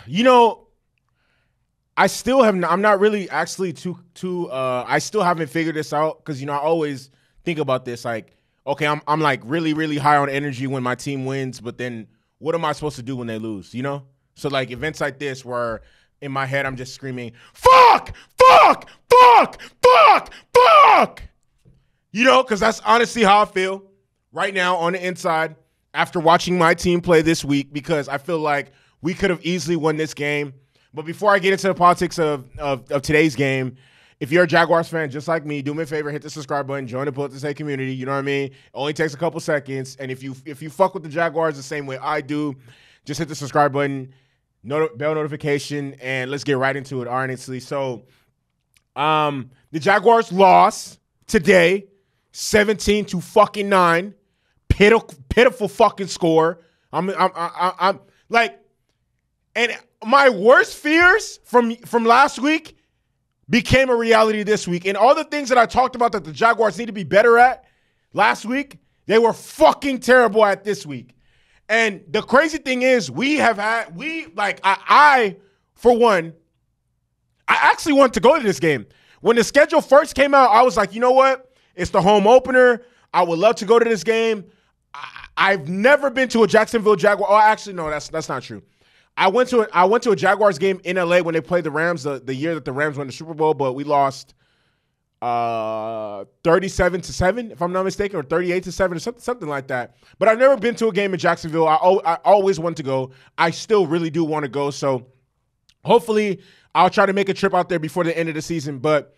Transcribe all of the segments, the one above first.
You know, I still have. I'm not really actually too. I still haven't figured this out because I always think about this. Like, okay, I'm like really high on energy when my team wins, but then what am I supposed to do when they lose? So like events like this where in my head I'm just screaming, "Fuck! Fuck! Fuck! Fuck! Fuck!" Because that's honestly how I feel right now on the inside after watching my team play this week because I feel like we could have easily won this game. But before I get into the politics of today's game, if you're a Jaguars fan just like me, do me a favor, hit the subscribe button, join the Pull Up to Say community. You know what I mean? It only takes a couple seconds. And if you fuck with the Jaguars the same way I do, just hit the subscribe button, bell notification, and let's get right into it, honestly. So the Jaguars lost today, 17-9. Pitiful fucking score. I'm like, and my worst fears from last week became a reality this week. And all the things that I talked about that the Jaguars need to be better at last week, they were fucking terrible at this week. And the crazy thing is I for one, I actually wanted to go to this game. When the schedule first came out, I was like, you know what? It's the home opener. I would love to go to this game. I've never been to a Jacksonville Jaguar. Oh, actually, no, that's not true. I went to a Jaguars game in LA when they played the Rams the year that the Rams won the Super Bowl, but we lost 37-7, if I'm not mistaken, or 38-7, or something like that. But I've never been to a game in Jacksonville. I always want to go. I still really do want to go. So hopefully I'll try to make a trip out there before the end of the season. But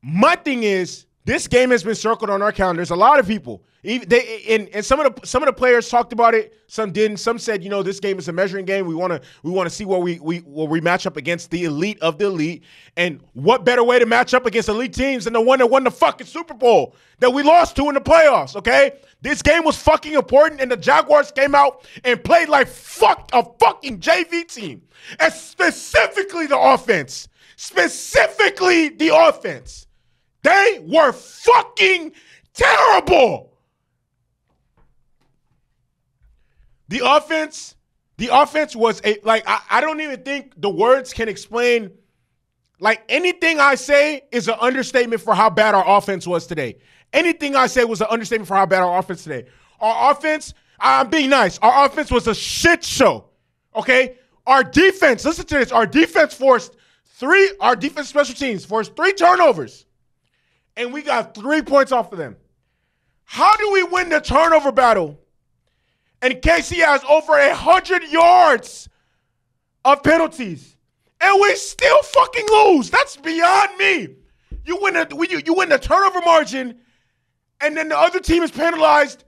my thing is, this game has been circled on our calendars. A lot of people, and some of the players talked about it. Some didn't. Some said, this game is a measuring game. We want to see where we match up against the elite of the elite. And what better way to match up against elite teams than the one that won the fucking Super Bowl that we lost to in the playoffs? Okay, this game was fucking important, and the Jaguars came out and played like a fucking JV team, and specifically the offense. They were fucking terrible. The offense was I don't even think the words can explain. Like, anything I say is an understatement for how bad our offense was today. Anything I say was an understatement for how bad our offense today. Our offense, I'm being nice. Our offense was a shit show. Okay? Our defense, listen to this. Our defense special teams forced 3 turnovers. And we got 3 points off of them. How do we win the turnover battle? And KC has over 100 yards of penalties. And we still fucking lose. That's beyond me. You win the turnover margin, and then the other team is penalized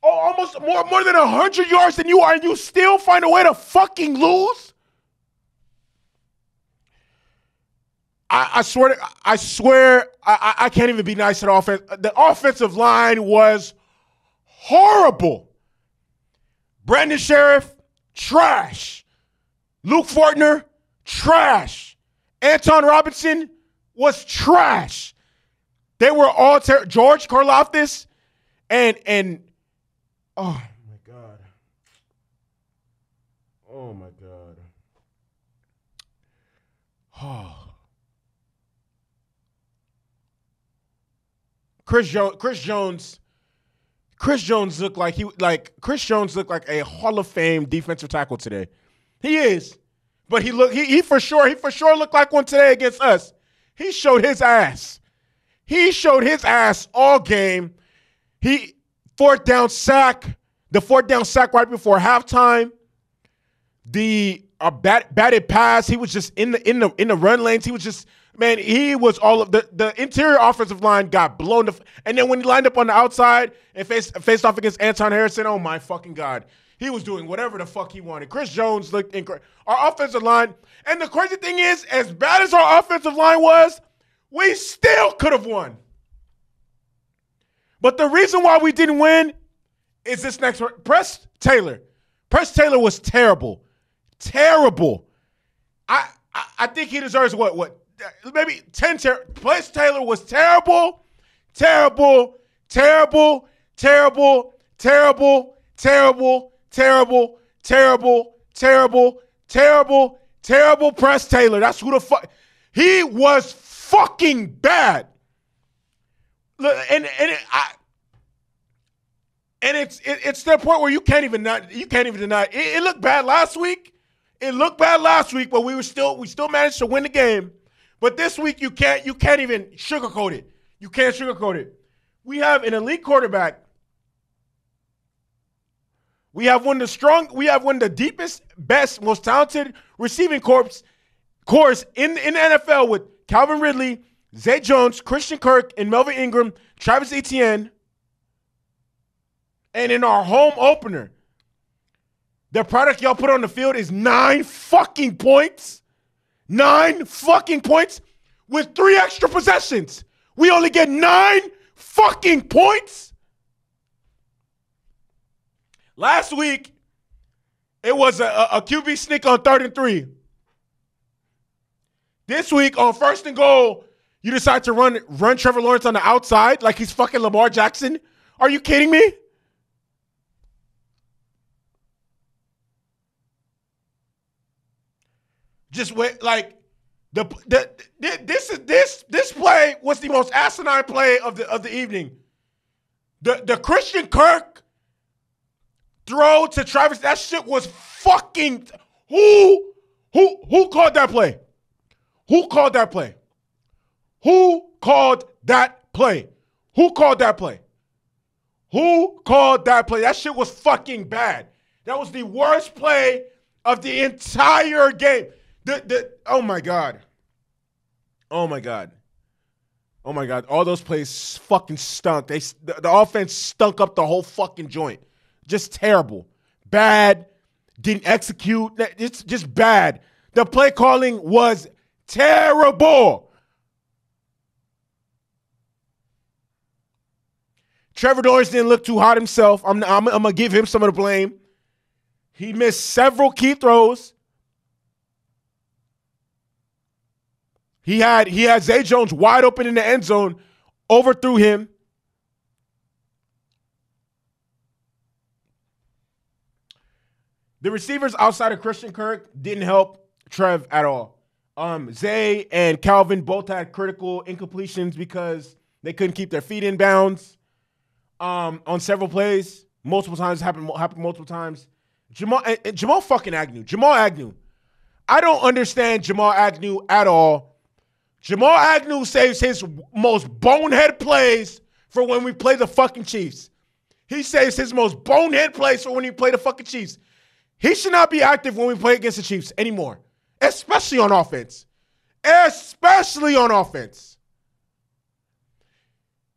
almost more than 100 yards than you are, and you still find a way to fucking lose? I swear, I can't even be nice to the offense. The offensive line was horrible. Brandon Sheriff, trash. Luke Fortner, trash. Anton Robinson was trash. They were all George Karlaftis and oh my God. Oh my God. Oh. Chris Jones looked like a Hall of Fame defensive tackle today. He is. But he for sure looked like one today against us. He showed his ass. He showed his ass all game. The fourth down sack right before halftime. The batted pass, he was just in the run lanes. He was just, man, he was all of the interior offensive line got blown. And then when he lined up on the outside and faced off against Anton Harrison, oh my fucking God. He was doing whatever the fuck he wanted. Chris Jones looked incredible. Our offensive line, and the crazy thing is, as bad as our offensive line was, we still could have won. But the reason why we didn't win is this next one. Press Taylor was terrible. Terrible. I think he deserves what? Maybe 10. Press Taylor was terrible. Terrible. Terrible. Terrible. Terrible. Terrible. Terrible. Terrible. terrible, terrible, terrible Press Taylor. That's who the fuck. He was fucking bad. And it's to the point where you can't even deny it. It looked bad last week. But we still managed to win the game. But this week you can't even sugarcoat it. You can't sugarcoat it. We have an elite quarterback. We have one of the deepest, best, most talented receiving corps in the NFL with Calvin Ridley, Zay Jones, Christian Kirk, and Melvin Ingram, Travis Etienne. And in our home opener, the product y'all put on the field is 9 fucking points. 9 fucking points with 3 extra possessions. We only get 9 fucking points. Last week, it was a QB sneak on 3rd and 3. This week, on 1st and goal, you decide to run Trevor Lawrence on the outside like he's fucking Lamar Jackson. Are you kidding me? Just wait, like this play was the most asinine play of the evening. The Christian Kirk throw to Travis, that shit was fucking. Who called that play? Who called that play? Who called that play? Who called that play? Who called that play? That shit was fucking bad. That was the worst play of the entire game. Oh my God. Oh my God. Oh my God. All those plays fucking stunk. The offense stunk up the whole fucking joint. Just terrible. Bad. Didn't execute. It's just bad. The play calling was terrible. Trevor Lawrence didn't look too hot himself. I'm going to give him some of the blame. He missed several key throws. He had Zay Jones wide open in the end zone, overthrew him. The receivers outside of Christian Kirk didn't help Trev at all. Zay and Calvin both had critical incompletions because they couldn't keep their feet in bounds on several plays. Multiple times, happened multiple times. Jamal fucking Agnew. Jamal Agnew. I don't understand Jamal Agnew at all. Jamal Agnew saves his most bonehead plays for when we play the fucking Chiefs. He saves his most bonehead plays for when we play the fucking Chiefs. He should not be active when we play against the Chiefs anymore, especially on offense. Especially on offense.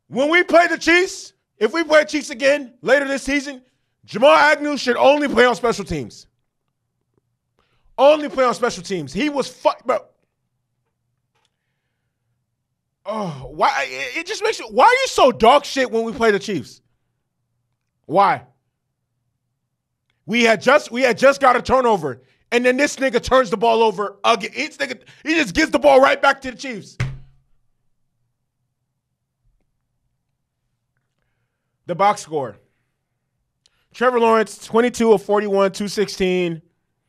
When we play the Chiefs, if we play Chiefs again later this season, Jamal Agnew should only play on special teams. Only play on special teams. He was bro. Oh, why? It just makes you. Why are you so dog shit when we play the Chiefs? Why? We had just got a turnover, and then this nigga turns the ball over again. He just gives the ball right back to the Chiefs. The box score. Trevor Lawrence, 22 of 41, 216.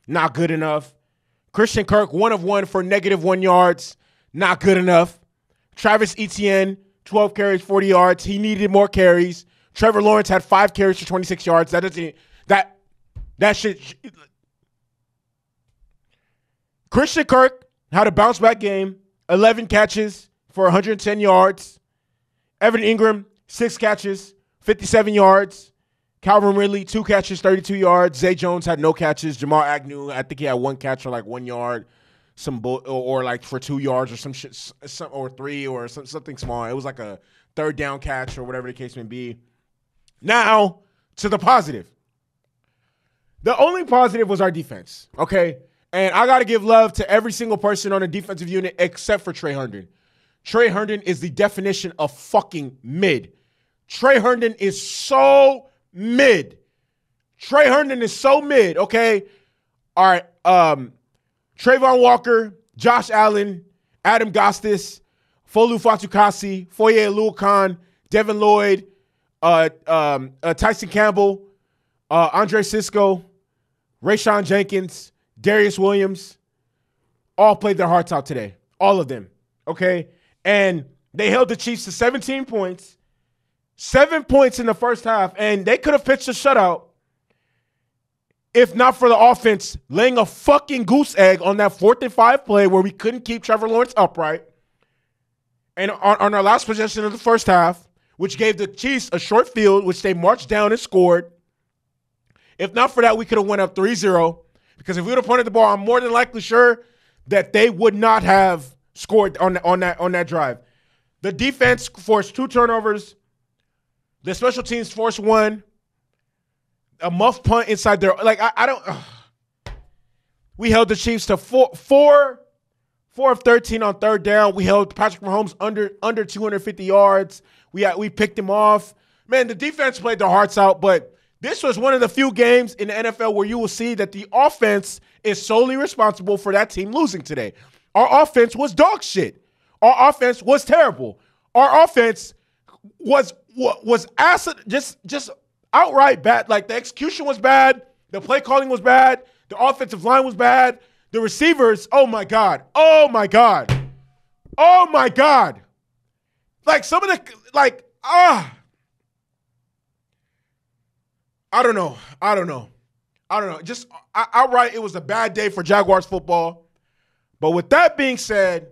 Not good enough. Christian Kirk, 1 of 1 for -1 yards. Not good enough. Travis Etienne, 12 carries, 40 yards. He needed more carries. Trevor Lawrence had 5 carries for 26 yards. That shit. Christian Kirk had a bounce back game, 11 catches for 110 yards. Evan Ingram, 6 catches, 57 yards. Calvin Ridley, 2 catches, 32 yards. Zay Jones had no catches. Jamal Agnew, I think he had 1 catch for like 1 yard. Or like for 2 yards or some shit, or 3 or something small. It was like a 3rd down catch or whatever the case may be. Now to the positive. The only positive was our defense, okay? And I got to give love to every single person on the defensive unit except for Trey Herndon. Trey Herndon is the definition of fucking mid. Trey Herndon is so mid. Trey Herndon is so mid, okay? All right, Trayvon Walker, Josh Allen, Adam Gostis, Folu Fatukasi, Foye Oluokun, Devin Lloyd, Tyson Campbell, Andre Sisco, Rayshawn Jenkins, Darius Williams, all played their hearts out today. All of them, okay? And they held the Chiefs to 17 points, 7 points in the first half, and they could have pitched a shutout if not for the offense laying a fucking goose egg on that 4th and 5 play where we couldn't keep Trevor Lawrence upright. And on our last possession of the first half, which gave the Chiefs a short field, which they marched down and scored. If not for that, we could have went up 3-0. Because if we would have punted the ball, I'm more than likely sure that they would not have scored on that drive. The defense forced 2 turnovers. The special teams forced 1. A muff punt inside there. Like, I don't. We held the Chiefs to 4 of 13 on 3rd down. We held Patrick Mahomes under 250 yards. We picked him off. Man, the defense played their hearts out, but this was one of the few games in the NFL where you will see that the offense is solely responsible for that team losing today. Our offense was dog shit. Our offense was terrible. Our offense was acid, just outright bad. Like, the execution was bad. The play calling was bad. The offensive line was bad. The receivers, oh my God. Oh my God. Oh my God. Like, some of the, like, I don't know. Just outright, it was a bad day for Jaguars football. But with that being said,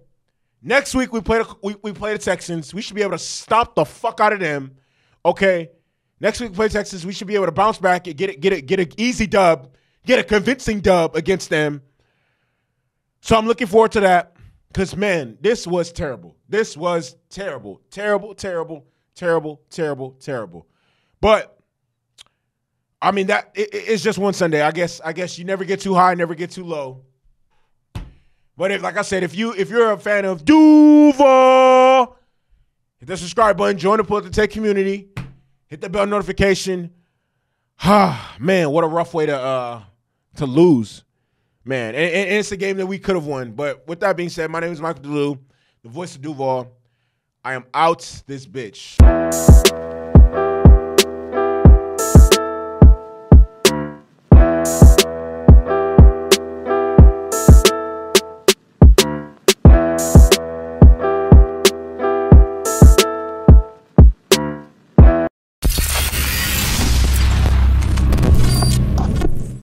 next week we play the Texans. We should be able to stomp the fuck out of them. Okay? Next week we play the Texans. We should be able to bounce back and get an easy dub, get a convincing dub against them. So I'm looking forward to that. Because, man, this was terrible. This was terrible. Terrible, terrible, terrible, terrible, terrible. But, I mean, it's just one Sunday. I guess you never get too high, never get too low. But if, like I said, if you're a fan of DUUUVAL, hit the subscribe button, join the Pull Up the Take community, hit the bell notification. Man, what a rough way to lose. Man, and it's a game that we could have won. But with that being said, my name is Michael DeLu, the voice of Duval. I am out this bitch.